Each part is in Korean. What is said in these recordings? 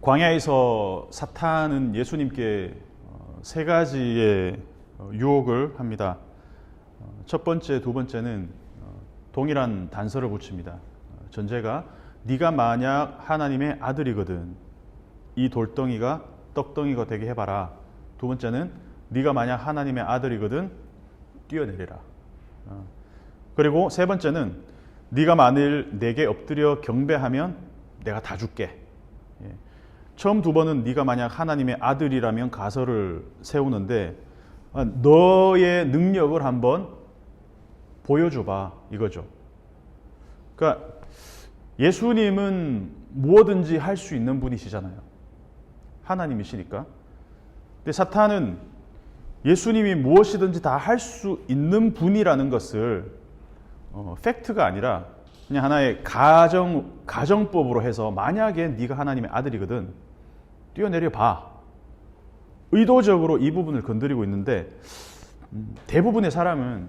광야에서 사탄은 예수님께 세 가지의 유혹을 합니다. 첫 번째, 두 번째는 동일한 단서를 붙입니다. 전제가 네가 만약 하나님의 아들이거든 이 돌덩이가 떡덩이가 되게 해봐라. 두 번째는 네가 만약 하나님의 아들이거든 뛰어내리라. 그리고 세 번째는 네가 만일 내게 엎드려 경배하면 내가 다 줄게. 처음 두 번은 네가 만약 하나님의 아들이라면 가설을 세우는데 너의 능력을 한번 보여줘봐 이거죠. 그러니까 예수님은 무엇든지 할 수 있는 분이시잖아요. 하나님이시니까. 근데 사탄은 예수님이 무엇이든지 다 할 수 있는 분이라는 것을 팩트가 아니라 그냥 하나의 가정법으로 해서 만약에 네가 하나님의 아들이거든 뛰어내려 봐. 의도적으로 이 부분을 건드리고 있는데 대부분의 사람은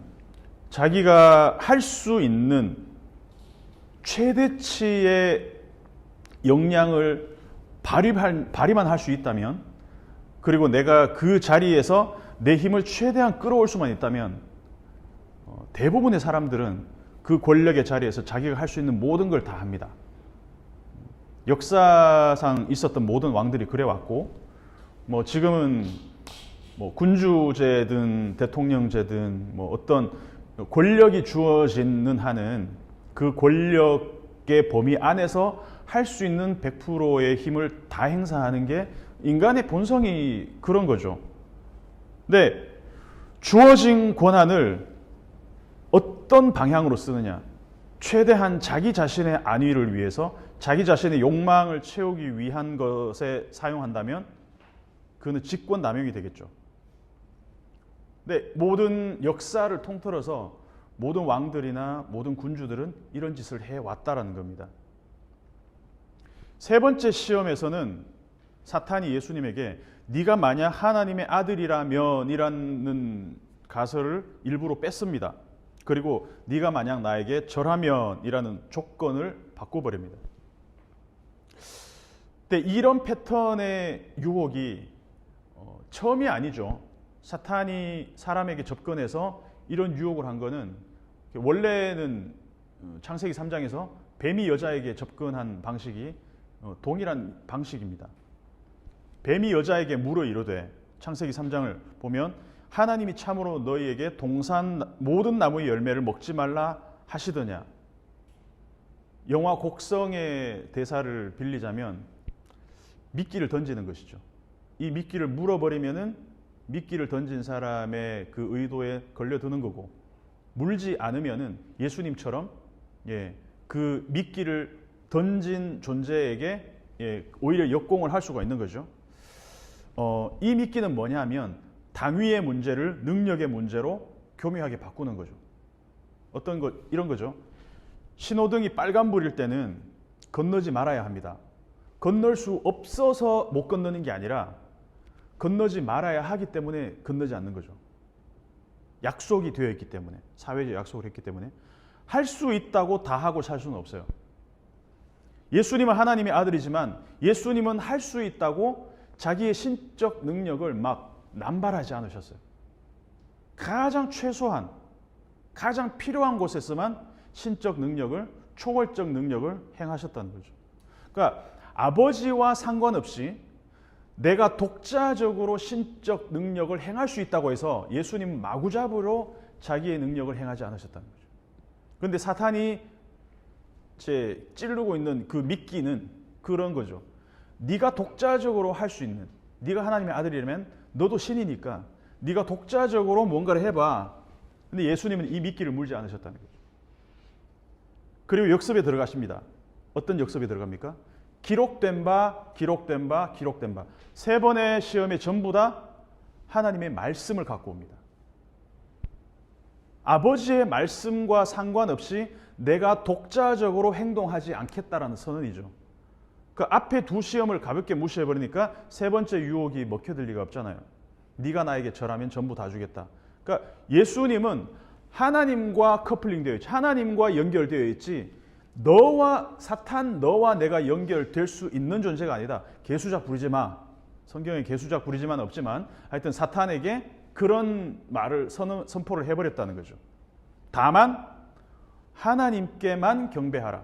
자기가 할 수 있는 최대치의 역량을 발휘만 할 수 있다면 그리고 내가 그 자리에서 내 힘을 최대한 끌어올 수만 있다면 대부분의 사람들은 그 권력의 자리에서 자기가 할 수 있는 모든 걸 다 합니다. 역사상 있었던 모든 왕들이 그래왔고 지금은 군주제든 대통령제든 어떤 권력이 주어지는 한은 그 권력의 범위 안에서 할 수 있는 100%의 힘을 다 행사하는 게 인간의 본성이 그런 거죠. 근데 주어진 권한을 어떤 방향으로 쓰느냐, 최대한 자기 자신의 안위를 위해서 자기 자신의 욕망을 채우기 위한 것에 사용한다면 그는 직권남용이 되겠죠. 근데 모든 역사를 통틀어서 모든 왕들이나 모든 군주들은 이런 짓을 해왔다라는 겁니다. 세 번째 시험에서는 사탄이 예수님에게 네가 만약 하나님의 아들이라면 이라는 가설을 일부러 뺐습니다. 그리고 네가 만약 나에게 절하면 이라는 조건을 바꿔버립니다. 근데 이런 패턴의 유혹이 처음이 아니죠. 사탄이 사람에게 접근해서 이런 유혹을 한 거는 원래는 창세기 3장에서 뱀이 여자에게 접근한 방식이 동일한 방식입니다. 뱀이 여자에게 물어 이르되 창세기 3장을 보면 하나님이 참으로 너희에게 동산 모든 나무의 열매를 먹지 말라 하시더냐. 영화 곡성의 대사를 빌리자면 미끼를 던지는 것이죠. 이 미끼를 물어버리면은 미끼를 던진 사람의 그 의도에 걸려드는 거고 물지 않으면은 예수님처럼 그 미끼를 던진 존재에게 오히려 역공을 할 수가 있는 거죠. 이 미끼는 뭐냐 하면 당위의 문제를 능력의 문제로 교묘하게 바꾸는 거죠. 어떤 것 이런 거죠. 신호등이 빨간불일 때는 건너지 말아야 합니다. 건널 수 없어서 못 건너는 게 아니라 건너지 말아야 하기 때문에 건너지 않는 거죠. 약속이 되어 있기 때문에 사회적 약속을 했기 때문에 할 수 있다고 다 하고 살 수는 없어요. 예수님은 하나님의 아들이지만 예수님은 할 수 있다고 자기의 신적 능력을 막 남발하지 않으셨어요. 가장 최소한 가장 필요한 곳에서만 신적 능력을 초월적 능력을 행하셨다는 거죠. 그러니까 아버지와 상관없이 내가 독자적으로 신적 능력을 행할 수 있다고 해서 예수님은 마구잡이로 자기의 능력을 행하지 않으셨다는 거죠. 그런데 사탄이 찌르고 있는 그 미끼는 그런 거죠. 네가 독자적으로 할 수 있는, 네가 하나님의 아들이라면 너도 신이니까 네가 독자적으로 뭔가를 해봐. 근데 예수님은 이 미끼를 물지 않으셨다는 거죠. 그리고 역습에 들어가십니다. 어떤 역습에 들어갑니까? 기록된 바, 기록된 바, 기록된 바. 세 번의 시험에 전부 다 하나님의 말씀을 갖고 옵니다. 아버지의 말씀과 상관없이 내가 독자적으로 행동하지 않겠다라는 선언이죠. 그 앞에 두 시험을 가볍게 무시해버리니까 세 번째 유혹이 먹혀들 리가 없잖아요. 네가 나에게 절하면 전부 다 주겠다. 그러니까 예수님은 하나님과 커플링되어 있지, 하나님과 연결되어 있지, 너와 내가 연결될 수 있는 존재가 아니다. 개수작 부리지 마. 성경에 개수작 부리지만 없지만 하여튼 사탄에게 그런 말을 선포를 해버렸다는 거죠. 다만 하나님께만 경배하라.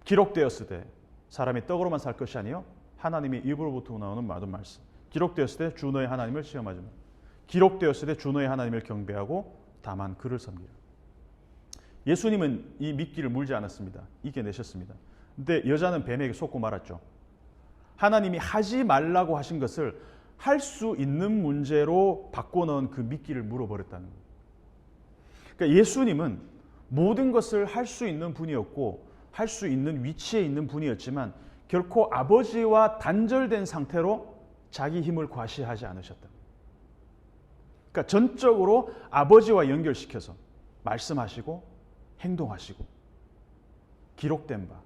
기록되었으되 사람이 떡으로만 살 것이 아니요 하나님의 입으로부터 나오는 모든 말씀. 기록되었으되 주 너의 하나님을 시험하지 마. 기록되었으되 주 너의 하나님을 경배하고 다만 그를 섬기라. 예수님은 이 미끼를 물지 않았습니다. 이겨내셨습니다. 근데 여자는 뱀에게 속고 말았죠. 하나님이 하지 말라고 하신 것을 할 수 있는 문제로 바꿔놓은 그 미끼를 물어버렸다는 거예요. 그러니까 예수님은 모든 것을 할 수 있는 분이었고 할 수 있는 위치에 있는 분이었지만 결코 아버지와 단절된 상태로 자기 힘을 과시하지 않으셨다. 그러니까 전적으로 아버지와 연결시켜서 말씀하시고 행동하시고 기록된 바.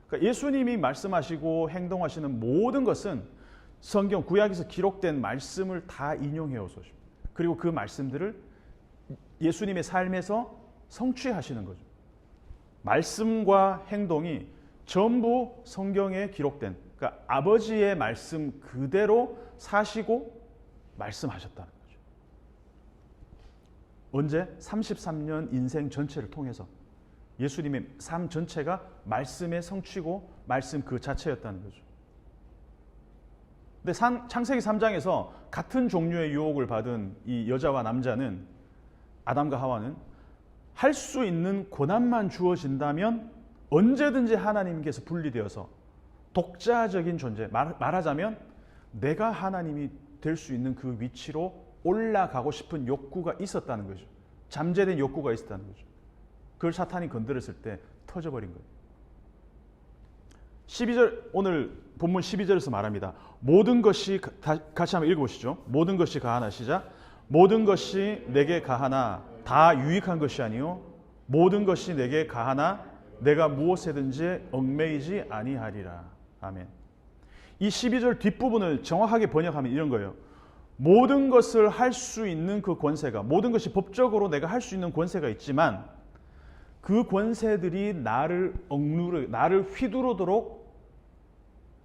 그러니까 예수님이 말씀하시고 행동하시는 모든 것은 성경 구약에서 기록된 말씀을 다 인용해 오십니다. 그리고 그 말씀들을 예수님의 삶에서 성취하시는 거죠. 말씀과 행동이 전부 성경에 기록된, 그러니까 아버지의 말씀 그대로 사시고 말씀하셨다는 거죠. 언제? 33년 인생 전체를 통해서 예수님의 삶 전체가 말씀의 성취고 말씀 그 자체였다는 거죠. 근데 창세기 3장에서 같은 종류의 유혹을 받은 이 여자와 남자는, 아담과 하와는 할 수 있는 고난만 주어진다면 언제든지 하나님께서 분리되어서 독자적인 존재, 말하자면 내가 하나님이 될 수 있는 그 위치로 올라가고 싶은 욕구가 있었다는 거죠. 잠재된 욕구가 있었다는 거죠. 그걸 사탄이 건드렸을 때 터져버린 거예요. 12절, 오늘 본문 12절에서 말합니다. 모든 것이, 같이 한번 읽어보시죠. 모든 것이 가하나, 시작. 모든 것이 내게 가하나 다 유익한 것이 아니요 모든 것이 내게 가하나 내가 무엇에든지 얽매이지 아니하리라. 아멘. 이 12절 뒷부분을 정확하게 번역하면 이런 거예요. 모든 것을 할 수 있는 그 권세가, 모든 것이 법적으로 내가 할 수 있는 권세가 있지만 그 권세들이 나를 휘두르도록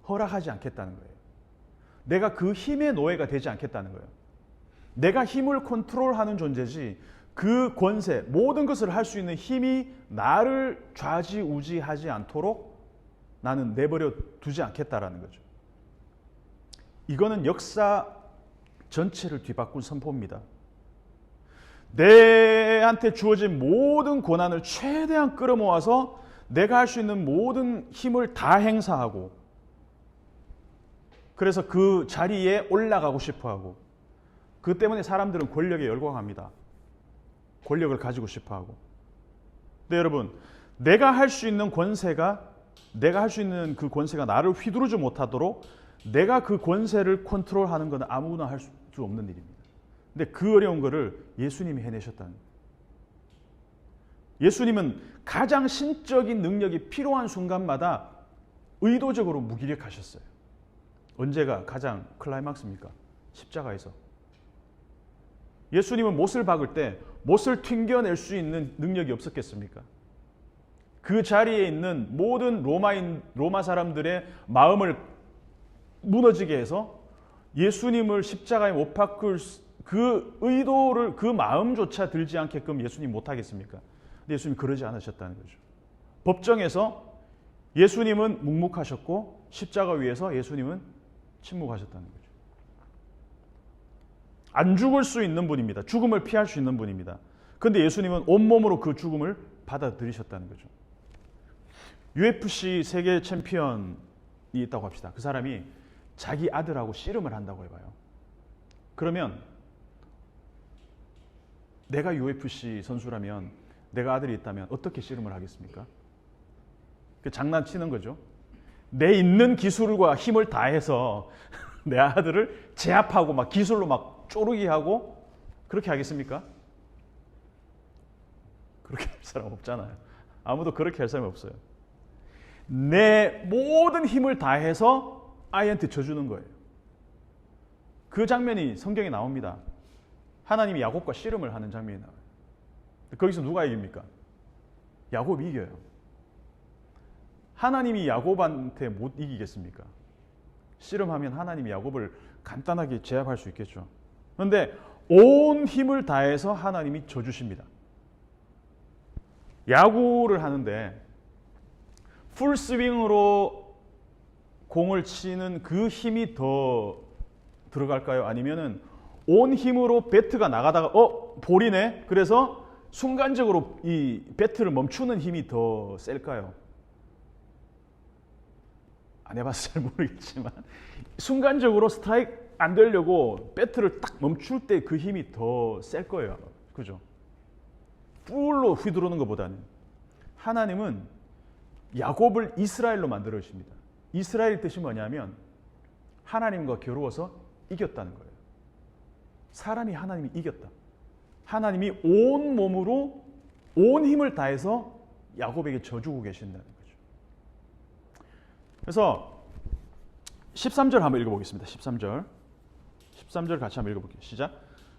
허락하지 않겠다는 거예요. 내가 그 힘의 노예가 되지 않겠다는 거예요. 내가 힘을 컨트롤하는 존재지 그 권세, 모든 것을 할 수 있는 힘이 나를 좌지우지하지 않도록 나는 내버려 두지 않겠다라는 거죠. 이거는 역사 전체를 뒤바꾼 선포입니다. 내한테 주어진 모든 고난을 최대한 끌어모아서 내가 할 수 있는 모든 힘을 다 행사하고 그래서 그 자리에 올라가고 싶어하고 그 때문에 사람들은 권력에 열광합니다. 권력을 가지고 싶어하고. 근데 여러분, 내가 할 수 있는 그 권세가 나를 휘두르지 못하도록 내가 그 권세를 컨트롤하는 것은 아무나 할 수 없는 일입니다. 근데 그 어려운 거를 예수님이 해내셨다는 거예요. 예수님은 가장 신적인 능력이 필요한 순간마다 의도적으로 무기력하셨어요. 언제가 가장 클라이막스입니까? 십자가에서. 예수님은 못을 박을 때 못을 튕겨낼 수 있는 능력이 없었겠습니까? 그 자리에 있는 모든 로마 사람들의 마음을 무너지게 해서 예수님을 십자가에 못 박을 그 의도를, 그 마음조차 들지 않게끔 예수님 못하겠습니까? 근데 예수님 그러지 않으셨다는 거죠. 법정에서 예수님은 묵묵하셨고 십자가 위에서 예수님은 침묵하셨다는 거죠. 안 죽을 수 있는 분입니다. 죽음을 피할 수 있는 분입니다. 그런데 예수님은 온몸으로 그 죽음을 받아들이셨다는 거죠. UFC 세계 챔피언이 있다고 합시다. 그 사람이 자기 아들하고 씨름을 한다고 해봐요. 그러면 내가 UFC 선수라면, 내가 아들이 있다면 어떻게 씨름을 하겠습니까? 장난치는 거죠. 내 있는 기술과 힘을 다해서 내 아들을 제압하고 막 기술로 막 쪼르기 하고 그렇게 하겠습니까? 그렇게 할 사람 없잖아요. 아무도 그렇게 할 사람이 없어요. 내 모든 힘을 다해서 아이한테 져주는 거예요. 그 장면이 성경에 나옵니다. 하나님이 야곱과 씨름을 하는 장면이 나와요. 거기서 누가 이깁니까? 야곱이 이겨요. 하나님이 야곱한테 못 이기겠습니까? 씨름하면 하나님이 야곱을 간단하게 제압할 수 있겠죠. 그런데 온 힘을 다해서 하나님이 져주십니다. 야구를 하는데 풀스윙으로 공을 치는 그 힘이 더 들어갈까요? 아니면은 온 힘으로 배트가 나가다가 볼이네? 그래서 순간적으로 이 배트를 멈추는 힘이 더 셀까요? 안 해봐서 잘 모르겠지만 순간적으로 스트라이크 안 되려고 배트를 딱 멈출 때 그 힘이 더 셀 거예요. 그죠? 풀로 휘두르는 것보다는. 하나님은 야곱을 이스라엘로 만들어 주십니다. 이스라엘 뜻이 뭐냐면 하나님과 겨루어서 이겼다는 거예요. 사람이 하나님이 이겼다. 하나님이 온 몸으로 온 힘을 다해서 야곱에게 져주고 계신다는 거죠. 그래서 13절 한번 읽어보겠습니다. 13절 같이 한번 읽어볼게요. 시작.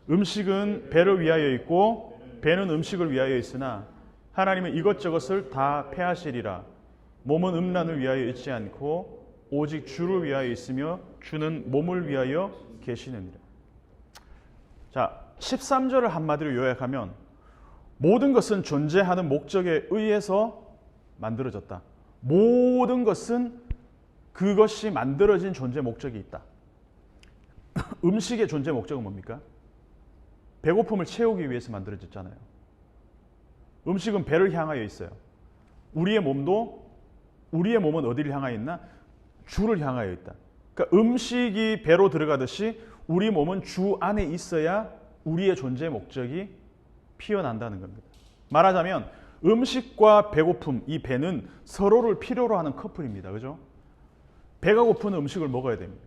음식은 배를 위하여 있고 배는 음식을 위하여 있으나 하나님은 이것저것을 다 패하시리라. 몸은 음란을 위하여 있지 않고 오직 주를 위하여 있으며 주는 몸을 위하여 계시느니라. 자, 13절을 한마디로 요약하면 모든 것은 존재하는 목적에 의해서 만들어졌다. 모든 것은 그것이 만들어진 존재 목적이 있다. 음식의 존재 목적은 뭡니까? 배고픔을 채우기 위해서 만들어졌잖아요. 음식은 배를 향하여 있어요. 우리의 몸은 어디를 향하여 있나? 주를 향하여 있다. 그러니까 음식이 배로 들어가듯이 우리 몸은 주 안에 있어야 우리의 존재 목적이 피어난다는 겁니다. 말하자면 음식과 배고픔, 이 배는 서로를 필요로 하는 커플입니다. 그죠? 배가 고픈 음식을 먹어야 됩니다.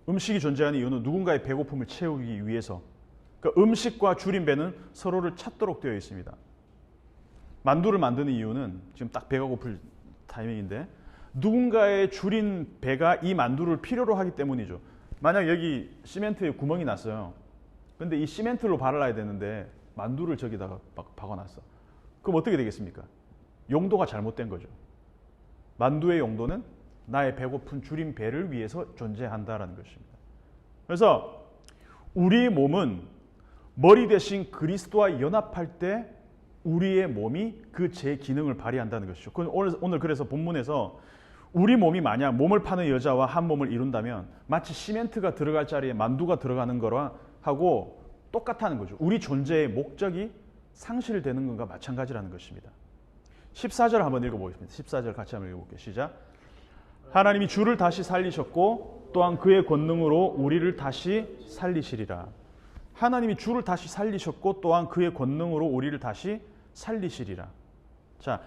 음식이 존재하는 이유는 누군가의 배고픔을 채우기 위해서. 그러니까 음식과 줄인 배는 서로를 찾도록 되어 있습니다. 만두를 만드는 이유는 지금 딱 배가 고플 타이밍인데 누군가의 줄인 배가 이 만두를 필요로 하기 때문이죠. 만약 여기 시멘트에 구멍이 났어요. 근데 이 시멘트로 발라야 되는데 만두를 저기다가 박아놨어. 그럼 어떻게 되겠습니까? 용도가 잘못된 거죠. 만두의 용도는 나의 배고픈 줄인 배를 위해서 존재한다라는 것입니다. 그래서 우리 몸은 머리 대신 그리스도와 연합할 때 우리의 몸이 그 제 기능을 발휘한다는 것이죠. 오늘 그래서 본문에서 우리 몸이 만약 몸을 파는 여자와 한 몸을 이룬다면 마치 시멘트가 들어갈 자리에 만두가 들어가는 거라 하고 똑같다는 거죠. 우리 존재의 목적이 상실되는 것과 마찬가지라는 것입니다. 14절 한번 읽어보겠습니다. 14절 같이 한번 읽어볼게요. 시작. 하나님이 주를 다시 살리셨고 또한 그의 권능으로 우리를 다시 살리시리라. 하나님이 주를 다시 살리셨고 또한 그의 권능으로 우리를 다시 살리시리라. 자,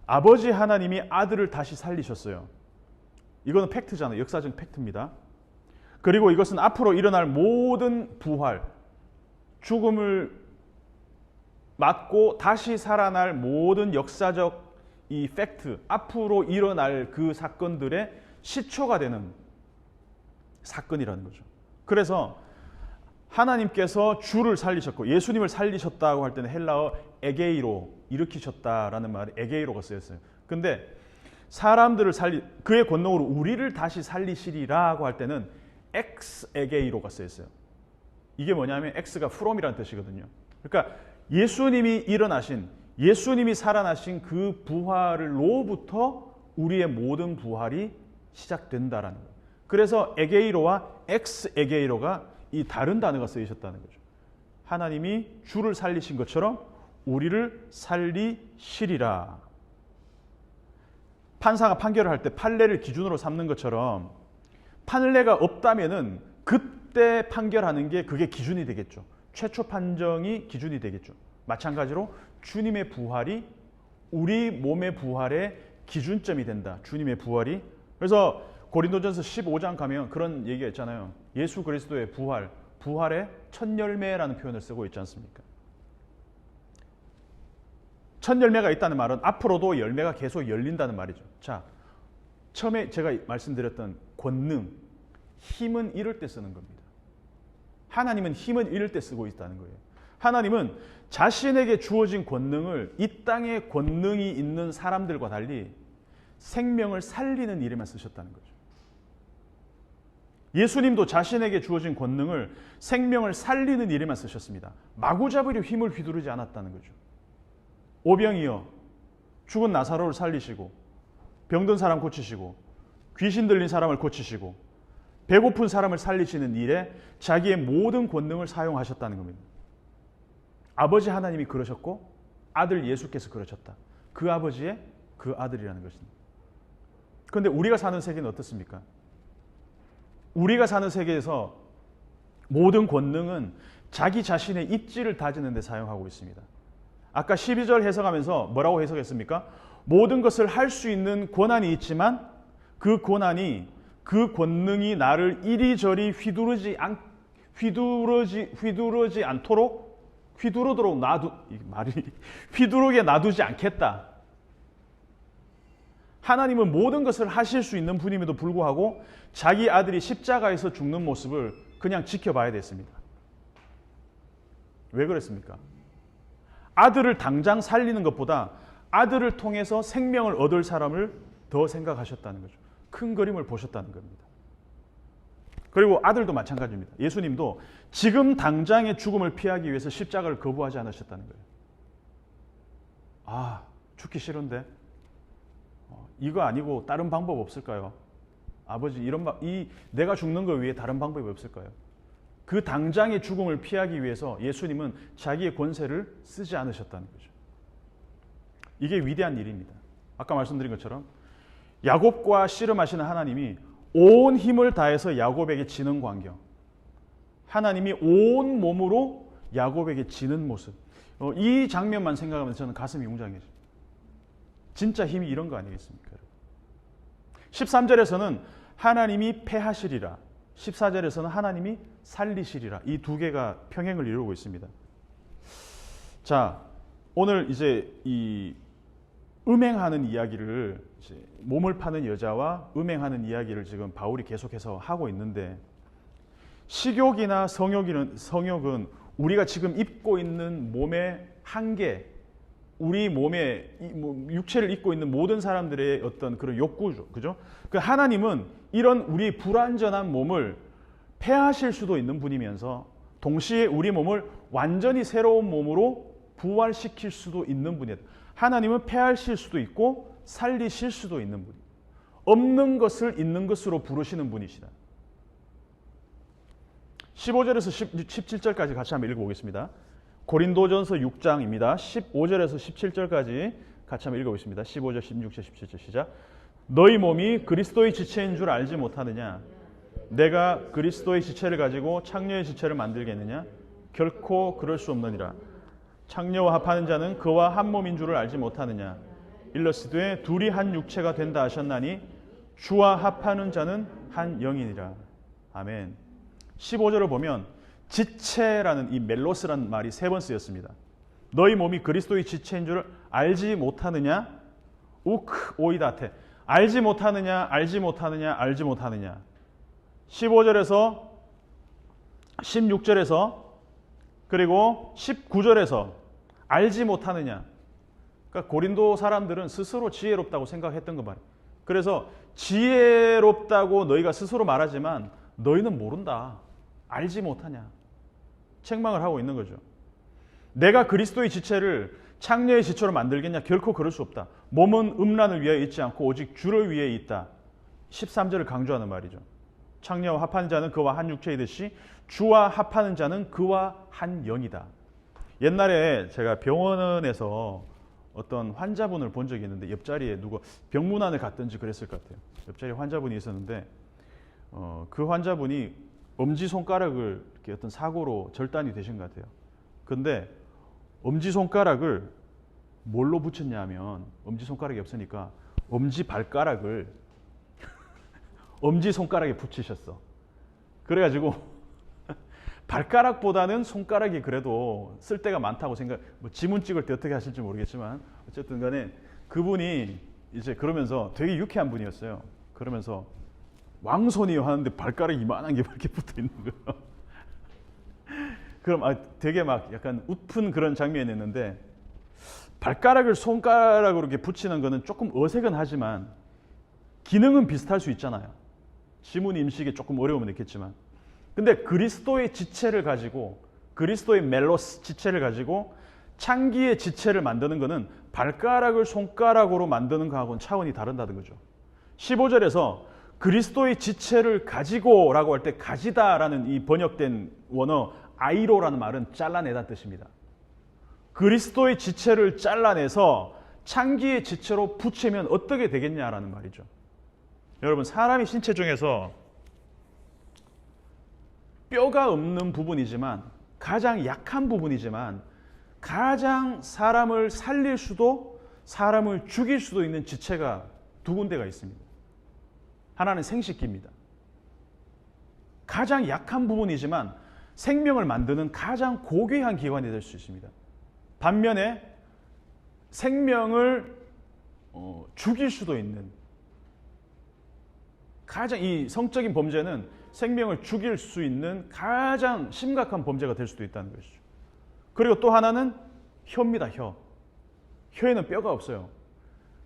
아버지 하나님이 아들을 다시 살리셨어요. 이거는 팩트잖아요. 역사적 팩트입니다. 그리고 이것은 앞으로 일어날 모든 부활, 죽음을 맞고 다시 살아날 모든 역사적 이 팩트, 앞으로 일어날 그 사건들의 시초가 되는 사건이라는 거죠. 그래서 하나님께서 주를 살리셨고 예수님을 살리셨다고 할 때는 헬라어 에게이로, 일으키셨다라는 말이 에게이로가 쓰였어요. 근데 사람들을 그의 권능으로 우리를 다시 살리시리라고 할 때는 엑스 에게이로가 쓰였어요. 이게 뭐냐면 엑스가 from이라는 뜻이거든요. 그러니까 예수님이 일어나신, 예수님이 살아나신 그 부활로부터 우리의 모든 부활이 시작된다라는 거예요. 그래서 에게이로와 엑스 에게이로가 이 다른 단어가 쓰이셨다는 거죠. 하나님이 주를 살리신 것처럼 우리를 살리시리라. 판사가 판결을 할 때 판례를 기준으로 삼는 것처럼 판례가 없다면은 그때 판결하는 게 그게 기준이 되겠죠. 최초 판정이 기준이 되겠죠. 마찬가지로 주님의 부활이 우리 몸의 부활의 기준점이 된다. 주님의 부활이. 그래서 고린도전서 15장 가면 그런 얘기가 있잖아요. 예수 그리스도의 부활의 첫 열매라는 표현을 쓰고 있지 않습니까? 첫 열매가 있다는 말은 앞으로도 열매가 계속 열린다는 말이죠. 자, 처음에 제가 말씀드렸던 권능, 힘은 이럴 때 쓰는 겁니다. 하나님은 힘은 이럴 때 쓰고 있다는 거예요. 하나님은 자신에게 주어진 권능을 이 땅에 권능이 있는 사람들과 달리 생명을 살리는 일에만 쓰셨다는 거죠. 예수님도 자신에게 주어진 권능을 생명을 살리는 일에만 쓰셨습니다. 마구잡이로 힘을 휘두르지 않았다는 거죠. 오병이어 죽은 나사로를 살리시고, 병든 사람 고치시고, 귀신 들린 사람을 고치시고, 배고픈 사람을 살리시는 일에 자기의 모든 권능을 사용하셨다는 겁니다. 아버지 하나님이 그러셨고 아들 예수께서 그러셨다. 그 아버지의 그 아들이라는 것입니다. 그런데 우리가 사는 세계는 어떻습니까? 우리가 사는 세계에서 모든 권능은 자기 자신의 입지를 다지는 데 사용하고 있습니다. 아까 12절 해석하면서 뭐라고 해석했습니까? 모든 것을 할 수 있는 권한이 있지만 그 권한이, 그 권능이 나를 이리저리 휘두르지 않도록 휘두르도록 휘두르게 놔두지 않겠다. 하나님은 모든 것을 하실 수 있는 분임에도 불구하고 자기 아들이 십자가에서 죽는 모습을 그냥 지켜봐야 됐습니다. 왜 그랬습니까? 아들을 당장 살리는 것보다 아들을 통해서 생명을 얻을 사람을 더 생각하셨다는 거죠. 큰 그림을 보셨다는 겁니다. 그리고 아들도 마찬가지입니다. 예수님도 지금 당장의 죽음을 피하기 위해서 십자가를 거부하지 않으셨다는 거예요. 아, 죽기 싫은데 이거 아니고 다른 방법 없을까요? 아버지, 내가 죽는 거 위해 다른 방법이 없을까요? 그 당장의 죽음을 피하기 위해서 예수님은 자기의 권세를 쓰지 않으셨다는 거죠. 이게 위대한 일입니다. 아까 말씀드린 것처럼 야곱과 씨름하시는 하나님이 온 힘을 다해서 야곱에게 지는 광경, 하나님이 온 몸으로 야곱에게 지는 모습, 이 장면만 생각하면서 저는 가슴이 웅장해져요. 진짜 힘이 이런 거 아니겠습니까? 13절에서는 하나님이 패하시리라, 14절에서는 하나님이 살리시리라, 이 두 개가 평행을 이루고 있습니다. 자, 오늘 이제 이 음행하는 이야기를, 이제 몸을 파는 여자와 음행하는 이야기를 지금 바울이 계속해서 하고 있는데, 식욕이나 성욕은 우리가 지금 입고 있는 몸의 한계, 우리 몸에 육체를 입고 있는 모든 사람들의 어떤 그런 욕구죠. 그죠? 그 하나님은 이런 우리 불완전한 몸을 폐하실 수도 있는 분이면서 동시에 우리 몸을 완전히 새로운 몸으로 부활시킬 수도 있는 분이다. 하나님은 폐하실 수도 있고 살리실 수도 있는 분이다. 없는 것을 있는 것으로 부르시는 분이시다. 15절에서 17절까지 같이 한번 읽어보겠습니다. 고린도전서 6장입니다. 15절에서 17절까지 같이 한번 읽어보겠습니다. 15절, 16절, 17절 시작. 너희 몸이 그리스도의 지체인 줄 알지 못하느냐? 내가 그리스도의 지체를 가지고 창녀의 지체를 만들겠느냐? 결코 그럴 수 없느니라. 창녀와 합하는 자는 그와 한 몸인 줄을 알지 못하느냐? 일러스되 둘이 한 육체가 된다 하셨나니 주와 합하는 자는 한 영이니라. 아멘. 15절을 보면 지체라는 이 멜로스라는 말이 3번 쓰였습니다. 너희 몸이 그리스도의 지체인 줄 알지 못하느냐? 오이다테. 알지 못하느냐, 알지 못하느냐, 알지 못하느냐. 15절에서 16절에서 그리고 19절에서 알지 못하느냐. 그러니까 고린도 사람들은 스스로 지혜롭다고 생각했던 거 말이에요. 그래서 지혜롭다고 너희가 스스로 말하지만 너희는 모른다. 알지 못하냐. 책망을 하고 있는 거죠. 내가 그리스도의 지체를 창녀의 지체로 만들겠냐? 결코 그럴 수 없다. 몸은 음란을 위하여 있지 않고 오직 주를 위해 있다. 13절을 강조하는 말이죠. 창녀와 합하는 자는 그와 한 육체이듯이 주와 합하는 자는 그와 한 영이다. 옛날에 제가 병원에서 어떤 환자분을 본 적이 있는데 옆자리에 누가 병문안을 갔든지 그랬을 것 같아요. 옆자리에 환자분이 있었는데 그 환자분이 엄지손가락을 이렇게 어떤 사고로 절단이 되신 것 같아요. 근데 엄지손가락을 뭘로 붙였냐 하면 엄지손가락이 없으니까 엄지발가락을 엄지손가락에 붙이셨어. 그래가지고 발가락보다는 손가락이 그래도 쓸데가 많다고 지문 찍을 때 어떻게 하실지 모르겠지만 어쨌든 간에 그분이 이제 그러면서 되게 유쾌한 분이었어요. 그러면서 왕손이요 하는데 발가락이 이만한 게 이렇게 붙어 있는 거예요. 그럼 되게 막 약간 웃픈 그런 장면이었는데 발가락을 손가락으로 이렇게 붙이는 거는 조금 어색은 하지만 기능은 비슷할 수 있잖아요. 지문 임식에 조금 어려움은 있겠지만. 근데 그리스도의 지체를 가지고 그리스도의 멜로스 지체를 가지고 창기의 지체를 만드는 것은 발가락을 손가락으로 만드는 것하고는 차원이 다르다는 거죠. 15절에서 그리스도의 지체를 가지고 라고 할 때 가지다라는 이 번역된 원어 아이로라는 말은 잘라내다는 뜻입니다. 그리스도의 지체를 잘라내서 창기의 지체로 붙이면 어떻게 되겠냐라는 말이죠. 여러분, 사람이 신체 중에서 뼈가 없는 부분이지만 가장 약한 부분이지만 가장 사람을 살릴 수도 사람을 죽일 수도 있는 지체가 두 군데가 있습니다. 하나는 생식기입니다. 가장 약한 부분이지만 생명을 만드는 가장 고귀한 기관이 될 수 있습니다. 반면에 생명을 죽일 수도 있는 가장 이 성적인 범죄는 생명을 죽일 수 있는 가장 심각한 범죄가 될 수도 있다는 것이죠. 그리고 또 하나는 혀입니다. 혀에는 뼈가 없어요.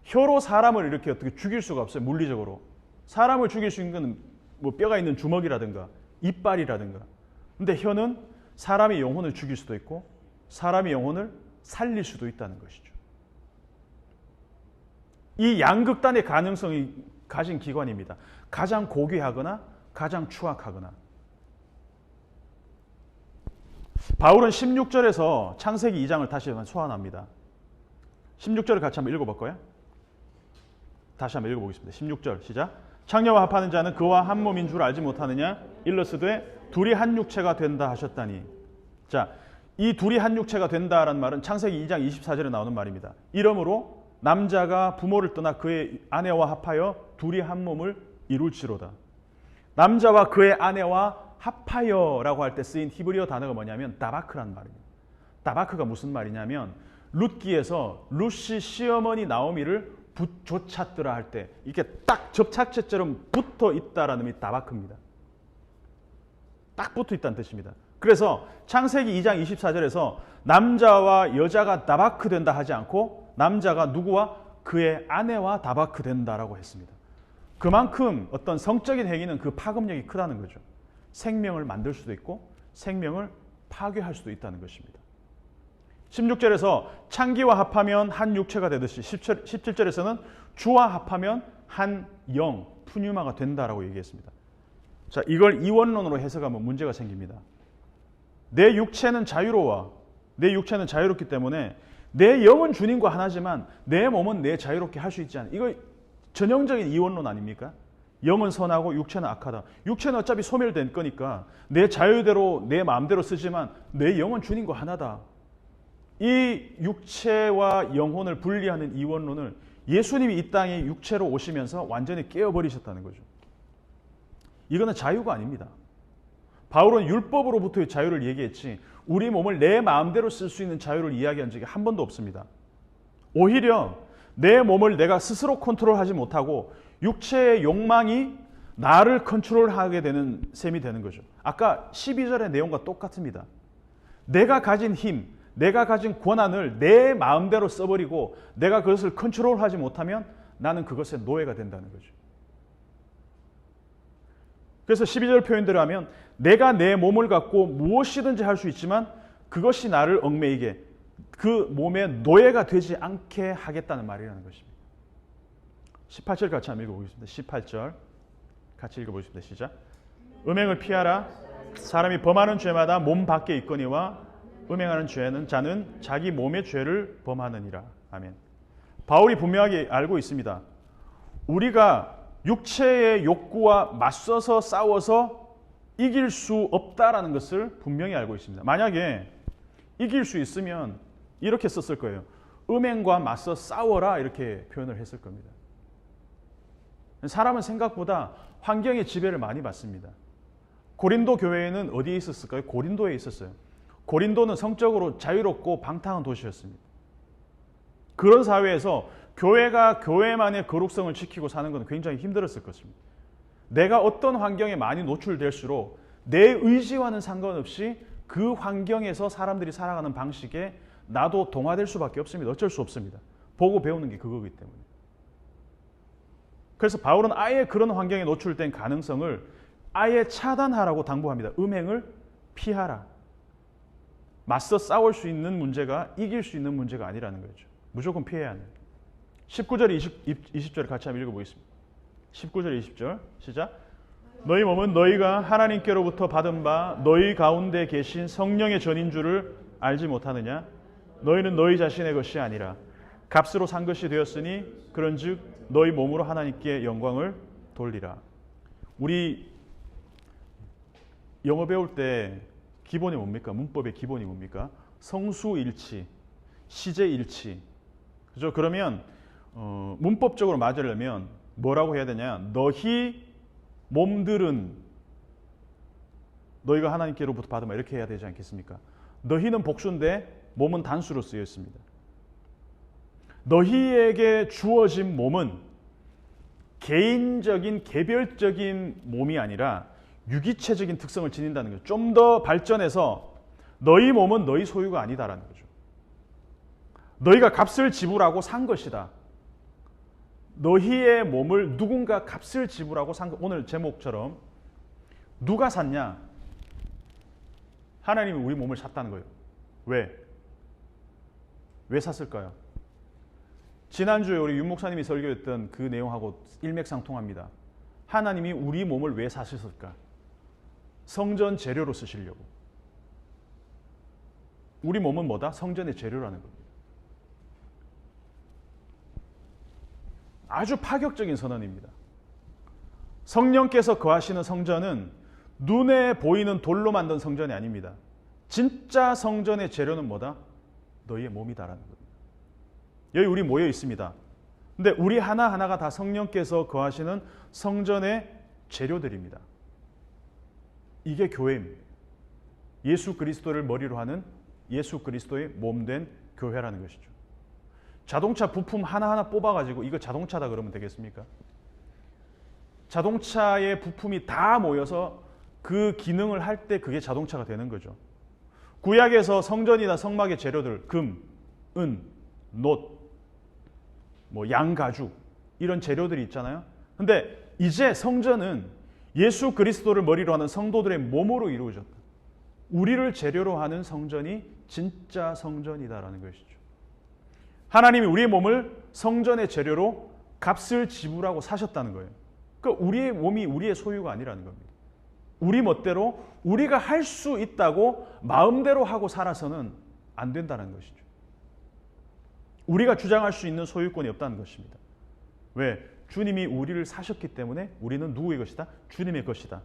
혀로 사람을 이렇게 어떻게 죽일 수가 없어요. 물리적으로. 사람을 죽일 수 있는 건 뭐 뼈가 있는 주먹이라든가 이빨이라든가. 근데 혀는 사람의 영혼을 죽일 수도 있고 사람의 영혼을 살릴 수도 있다는 것이죠. 이 양극단의 가능성이 가진 기관입니다. 가장 고귀하거나 가장 추악하거나. 바울은 16절에서 창세기 2장을 다시 한번 소환합니다. 16절을 같이 한번 읽어볼까요? 다시 한번 읽어보겠습니다. 16절 시작. 창녀와 합하는 자는 그와 한 몸인 줄 알지 못하느냐? 일러스되 둘이 한 육체가 된다 하셨다니. 자, 이 둘이 한 육체가 된다라는 말은 창세기 2장 24절에 나오는 말입니다. 이러므로 남자가 부모를 떠나 그의 아내와 합하여 둘이 한 몸을 이룰지로다. 남자와 그의 아내와 합하여라고 할 때 쓰인 히브리어 단어가 뭐냐면 다바크라는 말입니다. 다바크가 무슨 말이냐면 룻기에서 룻이 시어머니 나오미를 붙조찾더라 할 때 이렇게 딱 접착제처럼 붙어 있다라는 이 다바크입니다. 딱 붙어 있다는 뜻입니다. 그래서 창세기 2장 24절에서 남자와 여자가 다바크 된다 하지 않고 남자가 누구와 그의 아내와 다바크 된다라고 했습니다. 그만큼 어떤 성적인 행위는 그 파급력이 크다는 거죠. 생명을 만들 수도 있고 생명을 파괴할 수도 있다는 것입니다. 16절에서 창기와 합하면 한 육체가 되듯이 17절에서는 주와 합하면 한 영, 푸뉴마가 된다라고 얘기했습니다. 자, 이걸 이원론으로 해석하면 문제가 생깁니다. 내 육체는 자유로워. 내 육체는 자유롭기 때문에 내 영은 주님과 하나지만 내 몸은 내 자유롭게 할 수 있지 않아. 이거 전형적인 이원론 아닙니까? 영은 선하고 육체는 악하다. 육체는 어차피 소멸된 거니까 내 자유대로 내 마음대로 쓰지만 내 영은 주님과 하나다. 이 육체와 영혼을 분리하는 이원론을 예수님이 이 땅에 육체로 오시면서 완전히 깨어버리셨다는 거죠. 이거는 자유가 아닙니다. 바울은 율법으로부터의 자유를 얘기했지 우리 몸을 내 마음대로 쓸 수 있는 자유를 이야기한 적이 한 번도 없습니다. 오히려 내 몸을 내가 스스로 컨트롤하지 못하고 육체의 욕망이 나를 컨트롤하게 되는 셈이 되는 거죠. 아까 12절의 내용과 똑같습니다. 내가 가진 힘, 내가 가진 권한을 내 마음대로 써버리고 내가 그것을 컨트롤하지 못하면 나는 그것의 노예가 된다는 거죠. 그래서 12절 표현대로 하면 내가 내 몸을 갖고 무엇이든지 할 수 있지만 그것이 나를 얽매이게 그 몸의 노예가 되지 않게 하겠다는 말이라는 것입니다. 18절 같이 한번 읽어보겠습니다. 18절 같이 읽어보겠습니다. 시작. 음행을 피하라. 사람이 범하는 죄마다 몸 밖에 있거니와 음행하는 죄는 자는 자기 몸의 죄를 범하느니라. 아멘. 바울이 분명하게 알고 있습니다. 우리가 육체의 욕구와 맞서서 싸워서 이길 수 없다라는 것을 분명히 알고 있습니다. 만약에 이길 수 있으면 이렇게 썼을 거예요. 음행과 맞서 싸워라 이렇게 표현을 했을 겁니다. 사람은 생각보다 환경의 지배를 많이 받습니다. 고린도 교회에는 어디에 있었을까요? 고린도에 있었어요. 고린도는 성적으로 자유롭고 방탕한 도시였습니다. 그런 사회에서 교회가 교회만의 거룩성을 지키고 사는 건 굉장히 힘들었을 것입니다. 내가 어떤 환경에 많이 노출될수록 내 의지와는 상관없이 그 환경에서 사람들이 살아가는 방식에 나도 동화될 수밖에 없습니다. 어쩔 수 없습니다. 보고 배우는 게 그거기 때문에. 그래서 바울은 아예 그런 환경에 노출된 가능성을 아예 차단하라고 당부합니다. 음행을 피하라. 맞서 싸울 수 있는 문제가 이길 수 있는 문제가 아니라는 거죠. 무조건 피해야 합니다. 19절, 20절 같이 한번 읽어보겠습니다. 19절, 20절 시작. 너희 몸은 너희가 하나님께로부터 받은 바 너희 가운데 계신 성령의 전인 줄을 알지 못하느냐? 너희는 너희 자신의 것이 아니라 값으로 산 것이 되었으니 그런즉 너희 몸으로 하나님께 영광을 돌리라. 우리 영어 배울 때 기본이 뭡니까? 문법의 기본이 뭡니까? 성수일치, 시제일치. 그죠? 그러면 문법적으로 맞으려면 뭐라고 해야 되냐? 너희 몸들은 너희가 하나님께로부터 받으면 이렇게 해야 되지 않겠습니까? 너희는 복수인데 몸은 단수로 쓰여 있습니다. 너희에게 주어진 몸은 개인적인 개별적인 몸이 아니라 유기체적인 특성을 지닌다는 거죠. 좀 더 발전해서 너희 몸은 너희 소유가 아니다라는 거죠. 너희가 값을 지불하고 산 것이다. 너희의 몸을 누군가 값을 지불하고 산 것. 오늘 제목처럼 누가 샀냐? 하나님이 우리 몸을 샀다는 거예요. 왜? 왜 샀을까요? 지난주에 우리 윤 목사님이 설교했던 그 내용하고 일맥상통합니다. 하나님이 우리 몸을 왜 사셨을까? 성전 재료로 쓰시려고. 우리 몸은 뭐다? 성전의 재료라는 겁니다. 아주 파격적인 선언입니다. 성령께서 거하시는 성전은 눈에 보이는 돌로 만든 성전이 아닙니다. 진짜 성전의 재료는 뭐다? 너희의 몸이다라는 겁니다. 여기 우리 모여 있습니다. 근데 우리 하나하나가 다 성령께서 거하시는 성전의 재료들입니다. 이게 교회입니다. 예수 그리스도를 머리로 하는 예수 그리스도의 몸된 교회라는 것이죠. 자동차 부품 하나하나 뽑아가지고 이거 자동차다 그러면 되겠습니까? 자동차의 부품이 다 모여서 그 기능을 할 때 그게 자동차가 되는 거죠. 구약에서 성전이나 성막의 재료들, 금, 은, 놋, 양가죽 이런 재료들이 있잖아요. 근데 이제 성전은 예수 그리스도를 머리로 하는 성도들의 몸으로 이루어졌다. 우리를 재료로 하는 성전이 진짜 성전이다라는 것이죠. 하나님이 우리의 몸을 성전의 재료로 값을 지불하고 사셨다는 거예요. 그러니까 우리의 몸이 우리의 소유가 아니라는 겁니다. 우리 멋대로 우리가 할 수 있다고 마음대로 하고 살아서는 안 된다는 것이죠. 우리가 주장할 수 있는 소유권이 없다는 것입니다. 왜? 주님이 우리를 사셨기 때문에 우리는 누구의 것이다? 주님의 것이다.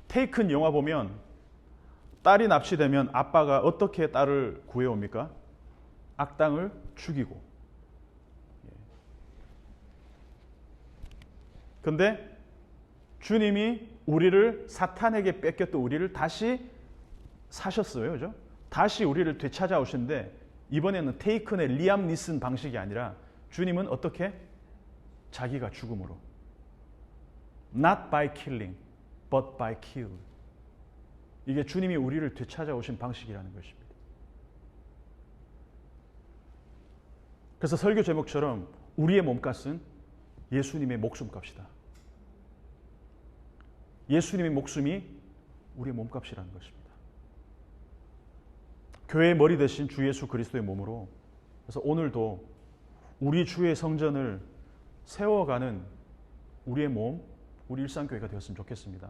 테이큰 영화 보면 딸이 납치되면 아빠가 어떻게 딸을 구해옵니까? 악당을 죽이고. 근데 주님이 우리를 사탄에게 뺏겼던 우리를 다시 사셨어요. 그죠? 다시 우리를 되찾아오신데 이번에는 테이큰의 리암 니슨 방식이 아니라 주님은 어떻게? 자기가 죽음으로. Not by killing, but by kill. 이게 주님이 우리를 되찾아오신 방식이라는 것입니다. 그래서 설교 제목처럼 우리의 몸값은 예수님의 목숨값이다. 예수님의 목숨이 우리의 몸값이라는 것입니다. 교회의 머리 대신 주 예수 그리스도의 몸으로, 그래서 오늘도 우리 주의 성전을 세워가는 우리의 몸, 우리 일상교회가 되었으면 좋겠습니다.